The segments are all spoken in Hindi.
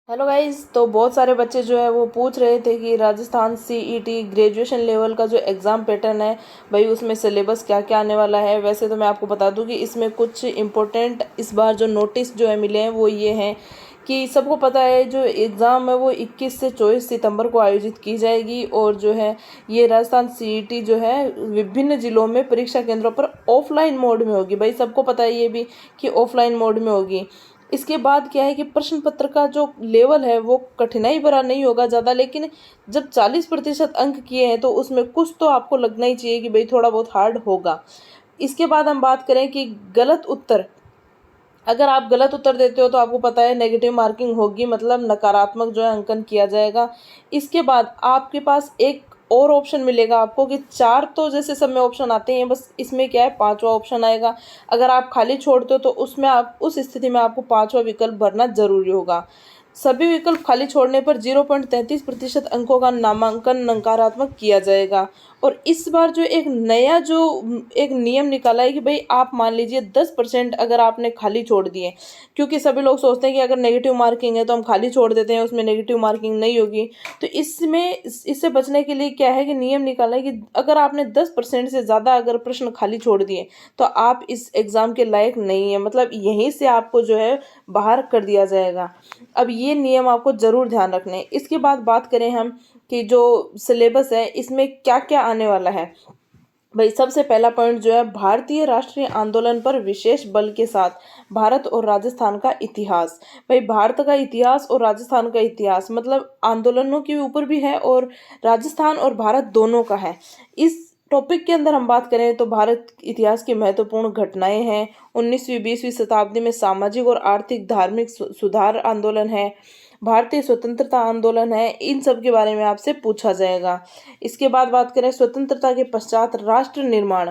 Hello guys. तो बहुत सारे बच्चे जो है वो पूछ रहे थे कि राजस्थान सीईटी ग्रेजुएशन लेवल का जो एग्ज़ाम पैटर्न है भाई उसमें सिलेबस क्या क्या आने वाला है। वैसे तो मैं आपको बता दूं कि इसमें कुछ इम्पोर्टेंट इस बार जो नोटिस जो है मिले हैं वो ये हैं कि सबको पता है जो एग्ज़ाम है वो 21 से 24 सितंबर को आयोजित की जाएगी। और जो है ये राजस्थान सीईटी जो है विभिन्न जिलों में परीक्षा केंद्रों पर ऑफलाइन मोड में होगी। भाई सबको पता है ये भी कि ऑफलाइन मोड में होगी। इसके बाद क्या है कि प्रश्न पत्र का जो लेवल है वो कठिनाई भरा नहीं होगा ज़्यादा, लेकिन जब 40% अंक किए हैं तो उसमें कुछ तो आपको लगना ही चाहिए कि भाई थोड़ा बहुत हार्ड होगा। इसके बाद हम बात करें कि गलत उत्तर, अगर आप गलत उत्तर देते हो तो आपको पता है नेगेटिव मार्किंग होगी, मतलब नकारात्मक जो है अंकन किया जाएगा। इसके बाद आपके पास एक और ऑप्शन मिलेगा आपको कि चार तो जैसे सब में ऑप्शन आते हैं, बस इसमें क्या है पांचवा ऑप्शन आएगा। अगर आप खाली छोड़ते हो तो उसमें आप उस स्थिति में आपको पांचवा विकल्प भरना जरूरी होगा। सभी विकल्प खाली छोड़ने पर 0.33% अंकों का नामांकन नकारात्मक किया जाएगा। और इस बार जो एक नियम निकाला है कि भाई आप मान लीजिए 10% अगर आपने खाली छोड़ दिए, क्योंकि सभी लोग सोचते हैं कि अगर नेगेटिव मार्किंग है तो हम खाली छोड़ देते हैं, उसमें नेगेटिव मार्किंग नहीं होगी। तो इससे बचने के लिए क्या है कि नियम निकाला है कि अगर आपने 10% से ज़्यादा अगर प्रश्न खाली छोड़ दिए तो आप इस एग्ज़ाम के लायक नहीं है, मतलब यहीं से आपको जो है बाहर कर दिया जाएगा। अब ये नियम आपको ज़रूर ध्यान रखने हैं। इसके बाद बात करें हम कि जो सिलेबस है इसमें क्या क्या आने वाला है। भाई सबसे पहला पॉइंट जो है भारतीय राष्ट्रीय आंदोलन पर विशेष बल के साथ भारत और राजस्थान का इतिहास। भाई भारत का इतिहास और राजस्थान का इतिहास मतलब आंदोलनों के ऊपर भी है और राजस्थान और भारत दोनों का है। इस टॉपिक के अंदर हम बात करें तो भारत इतिहास की महत्वपूर्ण घटनाएं हैं। 19वीं 20वीं शताब्दी में सामाजिक और आर्थिक धार्मिक सुधार आंदोलन है, भारतीय स्वतंत्रता आंदोलन है, इन सब के बारे में आपसे पूछा जाएगा। इसके बाद बात करें स्वतंत्रता के पश्चात राष्ट्र निर्माण।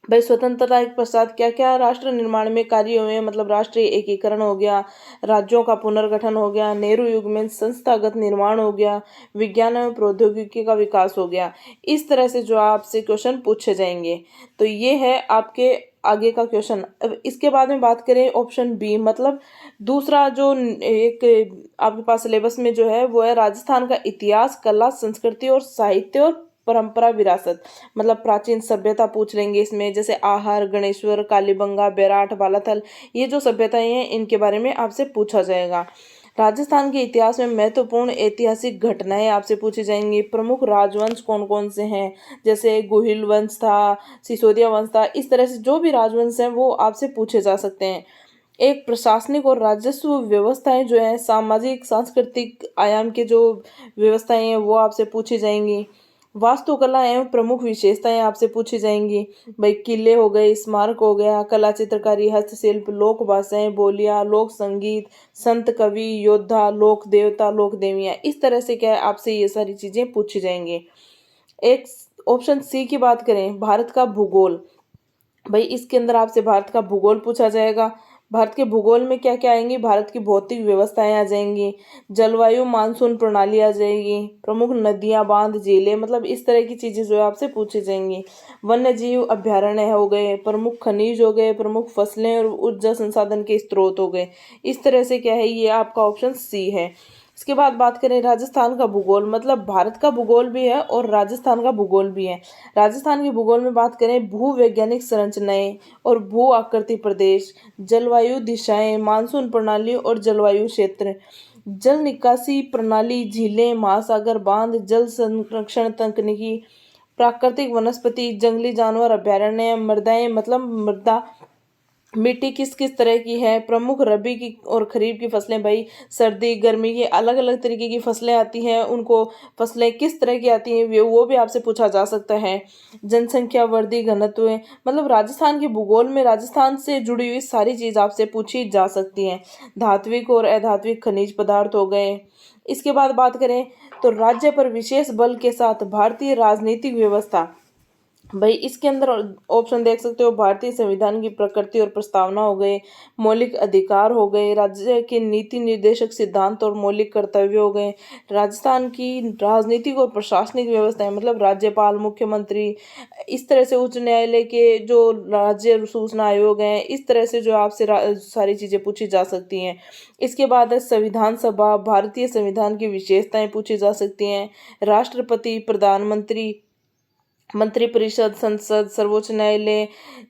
भाई स्वतंत्रता के पश्चात क्या क्या राष्ट्र निर्माण में कार्य हुए, मतलब राष्ट्रीय एकीकरण हो गया, राज्यों का पुनर्गठन हो गया, नेहरू युग में संस्थागत निर्माण हो गया, विज्ञान एवं प्रौद्योगिकी का विकास हो गया। इस तरह से जो आपसे क्वेश्चन पूछे जाएंगे। तो ये है आपके आगे का क्वेश्चन। अब इसके बाद में बात करें ऑप्शन बी, मतलब दूसरा जो एक आपके पास सिलेबस में जो है वो है राजस्थान का इतिहास, कला, संस्कृति और साहित्य और परंपरा विरासत, मतलब प्राचीन सभ्यता पूछ लेंगे इसमें, जैसे आहार, गणेश्वर, कालीबंगा, बेराट, बालाथल, ये जो सभ्यताएं हैं इनके बारे में आपसे पूछा जाएगा। राजस्थान के इतिहास में महत्वपूर्ण ऐतिहासिक घटनाएं आपसे पूछी जाएंगी। प्रमुख राजवंश कौन कौन से हैं, जैसे गोहिल वंश था, सिसोदिया वंश था, इस तरह से जो भी राजवंश हैं वो आपसे पूछे जा सकते हैं। एक प्रशासनिक और राजस्व व्यवस्थाएं जो है, सामाजिक सांस्कृतिक आयाम के जो व्यवस्थाएं हैं वो आपसे पूछी जाएंगी। वास्तुकला एवं प्रमुख विशेषताएं आपसे पूछी जाएंगी। भाई किले हो गए, स्मारक हो गया, कला, चित्रकारी, हस्तशिल्प, लोक भाषाएं, बोलियां, लोक संगीत, संत, कवि, योद्धा, लोक देवता, लोक देवियां, इस तरह से क्या है आपसे ये सारी चीजें पूछी जाएंगी। एक ऑप्शन सी की बात करें, भारत का भूगोल। भाई इसके अंदर आपसे भारत का भूगोल पूछा जाएगा। भारत के भूगोल में क्या क्या आएंगी, भारत की भौतिक व्यवस्थाएं आ जाएंगी, जलवायु, मानसून प्रणाली आ जाएगी, प्रमुख नदियां, बांध, झीलें, मतलब इस तरह की चीजें जो है आपसे पूछी जाएंगी। वन्य जीव अभ्यारण्य हो गए, प्रमुख खनिज हो गए, प्रमुख फसलें और ऊर्जा संसाधन के स्रोत हो गए। इस तरह से क्या है ये आपका ऑप्शन सी है। इसके बाद बात करें राजस्थान का भूगोल, मतलब भारत का भूगोल भी है और राजस्थान का भूगोल भी है। राजस्थान के भूगोल में बात करें भू वैज्ञानिक संरचनाएं और भू आकृति प्रदेश, जलवायु दिशाएं, मानसून प्रणाली और जलवायु क्षेत्र, जल निकासी प्रणाली, झीलें, महासागर, बांध, जल संरक्षण तकनीकी, प्राकृतिक वनस्पति, जंगली जानवर अभ्यारण्य, मृदाएं, मतलब मृदा, मिट्टी किस किस तरह की है, प्रमुख रबी की और खरीफ की फसलें। भाई सर्दी गर्मी की अलग अलग तरीके की फसलें आती हैं, उनको फसलें किस तरह की आती हैं वो भी आपसे पूछा जा सकता है। जनसंख्या वृद्धि घनत्व, मतलब राजस्थान के भूगोल में राजस्थान से जुड़ी हुई सारी चीज़ आपसे पूछी जा सकती हैं। धात्विक और अधात्विक खनिज पदार्थ हो गए। इसके बाद बात करें तो राज्य पर विशेष बल के साथ भारतीय राजनीतिक व्यवस्था। भाई इसके अंदर ऑप्शन देख सकते हो, भारतीय संविधान की प्रकृति और प्रस्तावना हो गए, मौलिक अधिकार हो गए, राज्य के नीति निर्देशक सिद्धांत और मौलिक कर्तव्य हो गए, राजस्थान की राजनीतिक और प्रशासनिक व्यवस्था, मतलब राज्यपाल, मुख्यमंत्री, इस तरह से उच्च न्यायालय के जो राज्य सूचना आयोग हैं, इस तरह से जो आपसे सारी चीजें पूछी जा सकती हैं। इसके बाद है संविधान सभा, भारतीय संविधान की विशेषताएं पूछी जा सकती हैं, राष्ट्रपति, प्रधानमंत्री, मंत्रिपरिषद, संसद, सर्वोच्च न्यायालय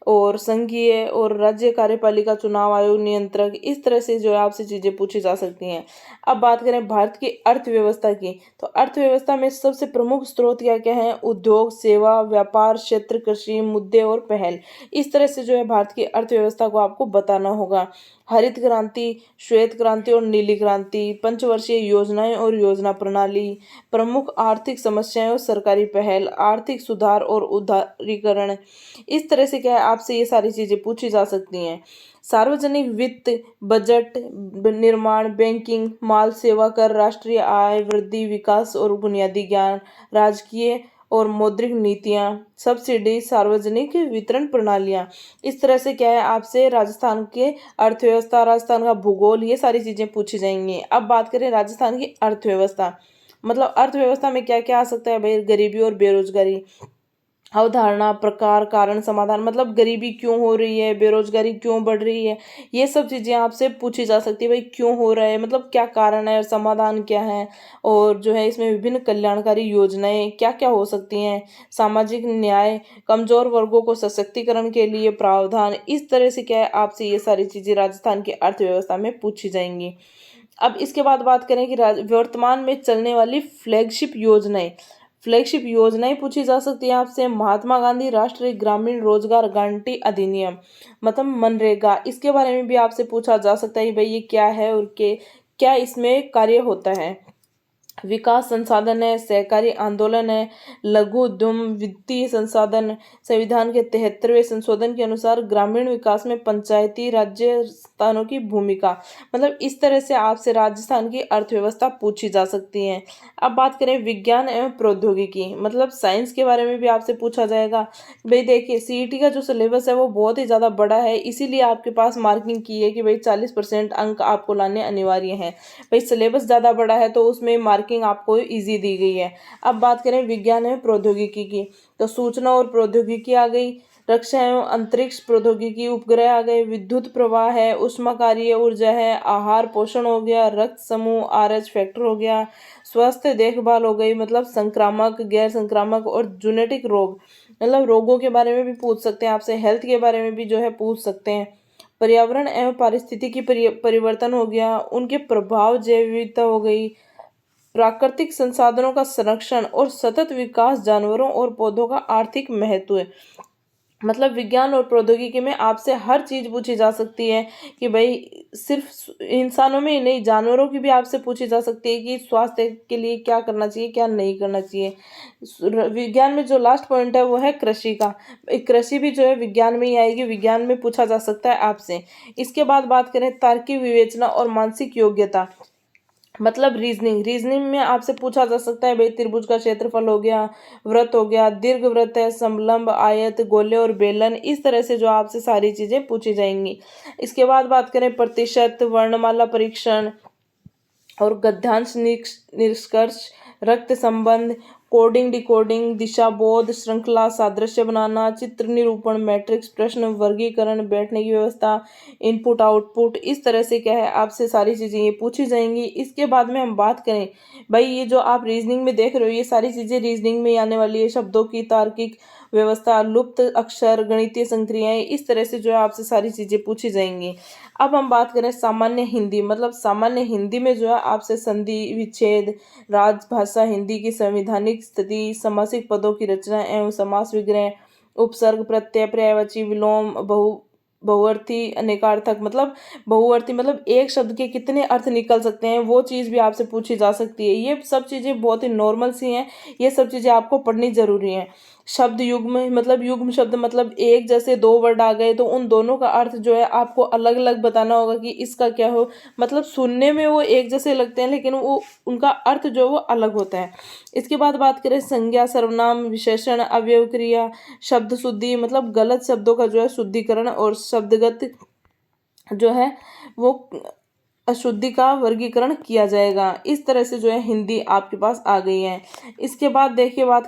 और संघीय और राज्य कार्यपालिका, चुनाव आयोग, नियंत्रक, इस तरह से जो है आपसे चीजें पूछी जा सकती हैं। अब बात करें भारत की अर्थव्यवस्था की, तो अर्थव्यवस्था में सबसे प्रमुख स्रोत क्या क्या है? उद्योग, सेवा, व्यापार क्षेत्र, कृषि, मुद्दे और पहल। इस तरह से जो है भारत की अर्थव्यवस्था को आपको बताना होगा। हरित क्रांति, श्वेत क्रांति और नीली क्रांति, पंचवर्षीय योजनाएं और योजना प्रणाली, प्रमुख आर्थिक समस्याएं और सरकारी पहल, आर्थिक सुधार और उदारीकरण। इस तरह से क्या है आपसे ये सारी चीजें पूछी जा सकती हैं। सार्वजनिक वित्त, बजट, निर्माण, बैंकिंग, माल सेवा कर, राष्ट्रीय आय वृद्धि, विकास और बुनियादी ज्ञान, राजकीय और मौद्रिक नीतियां, सब्सिडी, सार्वजनिक वितरण प्रणालियां। इस तरह से क्या है आपसे राजस्थान के अर्थव्यवस्था, राजस्थान का भूगोल, ये सारी चीजें पूछी जाएंगी। अब बात करें राजस्थान की अर्थव्यवस्था, मतलब अर्थव्यवस्था में क्या क्या आ सकता है भाई? गरीबी और बेरोजगारी, अवधारणा, प्रकार, कारण, समाधान, मतलब गरीबी क्यों हो रही है, बेरोजगारी क्यों बढ़ रही है, ये सब चीजें आपसे पूछी जा सकती है। भाई क्यों हो रहा है, मतलब क्या कारण है और समाधान क्या है, और जो है इसमें विभिन्न कल्याणकारी योजनाएं क्या क्या हो सकती हैं, सामाजिक न्याय, कमजोर वर्गों को सशक्तिकरण के लिए प्रावधान। इस तरह से क्या है आपसे ये सारी चीजें राजस्थान की अर्थव्यवस्था में पूछी जाएंगी। अब इसके बाद बात करें कि वर्तमान में चलने वाली फ्लैगशिप योजनाएं पूछी जा सकती है आपसे। महात्मा गांधी राष्ट्रीय ग्रामीण रोजगार गारंटी अधिनियम, मतलब मनरेगा, इसके बारे में भी आपसे पूछा जा सकता है कि भाई ये क्या है और के क्या इसमें कार्य होता है। विकास संसाधन है, सहकारी आंदोलन है, लघु उद्यम, वित्तीय संसाधन। संविधान के 73वें संशोधन के अनुसार ग्रामीण विकास में पंचायती राज्य स्थानों की भूमिका, मतलब इस तरह से आपसे राजस्थान की अर्थव्यवस्था पूछी जा सकती है। अब बात करें विज्ञान एवं प्रौद्योगिकी, मतलब साइंस के बारे में भी आपसे पूछा जाएगा। भाई देखिए सीईटी का जो सिलेबस है वो बहुत ही ज़्यादा बड़ा है, इसीलिए आपके पास मार्किंग की है कि भाई 40% अंक आपको लाने अनिवार्य हैं। भाई सिलेबस ज़्यादा बड़ा है तो उसमें मार्किंग आपको इजी दी गई है। अब बात करें विज्ञान एवं प्रौद्योगिकी की, तो सूचना और प्रौद्योगिकी आ गई, रक्षा एवं अंतरिक्ष प्रौद्योगिकी, उपग्रह आ गए, विद्युत प्रवाह है, ऊष्माकारीय ऊर्जा है, आहार पोषण हो गया, रक्त समूह आरएच फैक्टर हो गया, स्वास्थ्य देखभाल हो गई, मतलब संक्रामक, गैर संक्रामक और जेनेटिक रोग, मतलब रोगों के बारे में भी पूछ सकते हैं आपसे, हेल्थ के बारे में भी जो है पूछ सकते हैं। पर्यावरण एवं पारिस्थितिकी परिवर्तन हो गया, उनके प्रभाव, जैव विविधता हो गई, प्राकृतिक संसाधनों का संरक्षण और सतत विकास, जानवरों और पौधों का आर्थिक महत्व। मतलब विज्ञान और प्रौद्योगिकी में आपसे हर चीज पूछी जा सकती है कि भाई सिर्फ इंसानों में ही नहीं, जानवरों की भी आपसे पूछी जा सकती है कि स्वास्थ्य के लिए क्या करना चाहिए, क्या नहीं करना चाहिए। विज्ञान में जो लास्ट पॉइंट है वो है कृषि का, कृषि भी जो है विज्ञान में ही आएगी, विज्ञान में पूछा जा सकता है आपसे। इसके बाद बात करें तार्किक विवेचना और मानसिक योग्यता, मतलब रीजनिंग में आपसे पूछा जा सकता है भाई त्रिभुज का क्षेत्रफल हो गया, वृत्त हो गया, दीर्घ वृत्त है, समलंब, आयत, गोले और बेलन, इस तरह से जो आपसे सारी चीजें पूछी जाएंगी। इसके बाद बात करें प्रतिशत, वर्णमाला परीक्षण और गद्यांश निष्कर्ष, रक्त संबंध, कोडिंग डिकोडिंग, दिशा बोध, श्रृंखला, सादृश्य बनाना, चित्र निरूपण, मैट्रिक्स प्रश्न, वर्गीकरण, बैठने की व्यवस्था, इनपुट आउटपुट, इस तरह से क्या है आपसे सारी चीजें ये पूछी जाएंगी। इसके बाद में हम बात करें भाई ये जो आप रीजनिंग में देख रहे हो ये सारी चीजें रीजनिंग में आने वाली है, शब्दों की तार्किक व्यवस्था, लुप्त अक्षर, गणितीय संक्रियाएं, इस तरह से जो है आपसे सारी चीजें पूछी जाएंगी। अब हम बात करें सामान्य हिंदी, मतलब सामान्य हिंदी में जो है आपसे संधि, विच्छेद, राजभाषा हिंदी की संवैधानिक स्थिति, समासिक पदों की रचना एवं समास विग्रह, उपसर्ग, प्रत्यय, पर्यायवाची, विलोम, बहुअर्थी, अनेकार्थक, मतलब बहुअर्थी मतलब एक शब्द के कितने अर्थ निकल सकते हैं वो चीज़ भी आपसे पूछी जा सकती है। ये सब चीज़ें बहुत ही नॉर्मल सी हैं, ये सब चीज़ें आपको पढ़नी जरूरी हैं। शब्द युग्म मतलब युग्म शब्द मतलब एक जैसे दो वर्ड आ गए तो उन दोनों का अर्थ जो है आपको अलग अलग बताना होगा कि इसका क्या हो, मतलब सुनने में वो एक जैसे लगते हैं लेकिन वो उनका अर्थ जो है वो अलग होता है। इसके बाद बात करें संज्ञा, सर्वनाम, विशेषण, अवयव, क्रिया, शब्द शुद्धि मतलब गलत शब्दों का जो है शुद्धिकरण और शब्दगत जो है वो अशुद्धि का वर्गीकरण किया जाएगा। इस तरह से जो है हिंदी आपके पास आ गई है। इसके बाद देखिए बात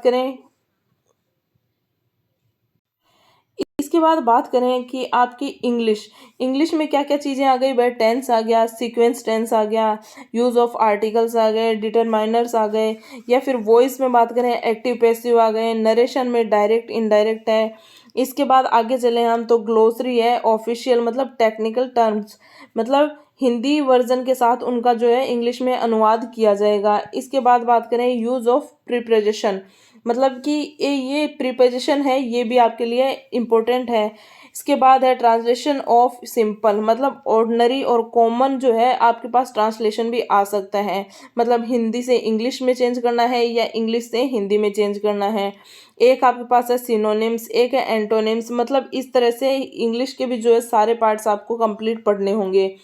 करें कि आपकी इंग्लिश इंग्लिश में क्या क्या चीज़ें आ गई भाई, टेंस आ गया, सीक्वेंस टेंस आ गया, यूज़ ऑफ आर्टिकल्स आ गए, डिटरमाइनर्स आ गए, या फिर वॉइस में बात करें एक्टिव पैसिव आ गए, नरेशन में डायरेक्ट इनडायरेक्ट है। इसके बाद आगे चले हम तो ग्लोसरी है, ऑफिशियल मतलब टेक्निकल टर्म्स मतलब हिंदी वर्जन के साथ उनका जो है इंग्लिश में अनुवाद किया जाएगा। इसके बाद बात करें यूज़ ऑफ प्रिपोजिशन मतलब कि ये प्रीपोजिशन है, ये भी आपके लिए इम्पोर्टेंट है। इसके बाद है ट्रांसलेशन ऑफ सिंपल मतलब ऑर्डिनरी और कॉमन जो है आपके पास ट्रांसलेशन भी आ सकता है, मतलब हिंदी से इंग्लिश में चेंज करना है या इंग्लिश से हिंदी में चेंज करना है। एक आपके पास है सिनोनिम्स, एक है एंटोनिम्स, मतलब इस तरह से इंग्लिश के भी जो है सारे पार्ट्स आपको कंप्लीट पढ़ने होंगे।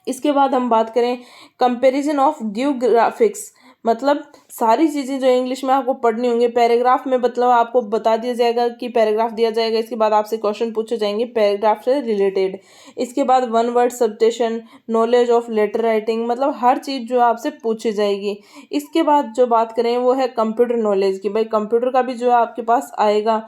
इसके बाद हम बात करें कंपैरिजन ऑफ जियोग्राफिक्स मतलब सारी चीज़ें जो इंग्लिश में आपको पढ़नी होंगी। पैराग्राफ में मतलब आपको बता दिया जाएगा कि पैराग्राफ दिया जाएगा, इसके बाद आपसे क्वेश्चन पूछे जाएंगे पैराग्राफ से रिलेटेड। इसके बाद one word substitution, knowledge of letter writing मतलब हर चीज़ जो आपसे पूछी जाएगी। इसके बाद जो बात करें वो है कंप्यूटर नॉलेज की, भाई कंप्यूटर का भी जो है आपके पास आएगा।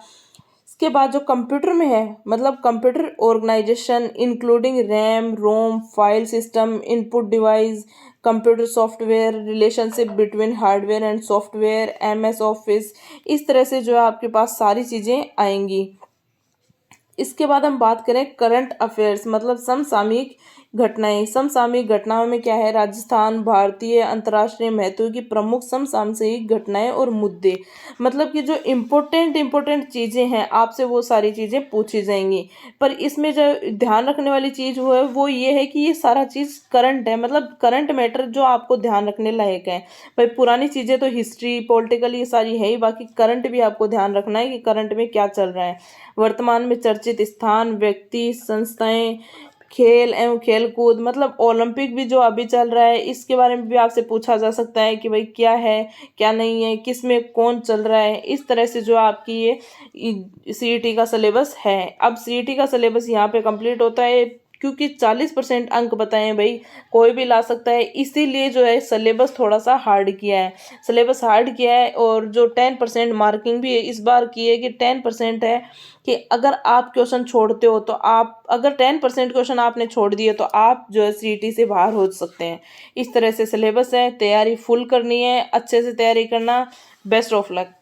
इसके बाद जो कंप्यूटर में है मतलब computer organisation including RAM, ROM, file system, input device, computer software, relationship between hardware and software, MS Office, इस तरह से जो है आपके पास सारी चीज़ें आएंगी। इसके बाद हम बात करें करंट अफेयर्स मतलब समसामयिक घटनाएं। समसामयिक घटनाओं में क्या है, राजस्थान, भारतीय, अंतर्राष्ट्रीय महत्व की प्रमुख समसामयिक घटनाएं और मुद्दे मतलब कि जो इम्पोर्टेंट चीज़ें हैं आपसे वो सारी चीज़ें पूछी जाएंगी। पर इसमें जो ध्यान रखने वाली चीज़ वो है वो ये है कि ये सारा चीज़ करंट है, मतलब करंट मैटर जो आपको ध्यान रखने लायक है। भाई पुरानी चीज़ें तो हिस्ट्री पॉलिटिकल ये सारी है ही, बाकी करंट भी आपको ध्यान रखना है कि करंट में क्या चल रहा है। वर्तमान में चर्चित स्थान, व्यक्ति, संस्थाएं, खेल एवं खेल कूद मतलब ओलंपिक भी जो अभी चल रहा है इसके बारे में भी आपसे पूछा जा सकता है कि भाई क्या है क्या नहीं है, किस में कौन चल रहा है। इस तरह से जो आपकी ये सीईटी का सिलेबस है। अब सीईटी का सिलेबस यहाँ पे कंप्लीट होता है क्योंकि 40% अंक बताए हैं भाई, कोई भी ला सकता है, इसीलिए जो है सिलेबस थोड़ा सा हार्ड किया है। सिलेबस हार्ड किया है और जो 10% मार्किंग भी इस बार की है कि 10% है कि अगर आप क्वेश्चन छोड़ते हो तो आप अगर 10% क्वेश्चन आपने छोड़ दिए तो आप जो है सीईटी से बाहर हो सकते हैं। इस तरह से सिलेबस है, तैयारी फुल करनी है, अच्छे से तैयारी करना। Best of luck.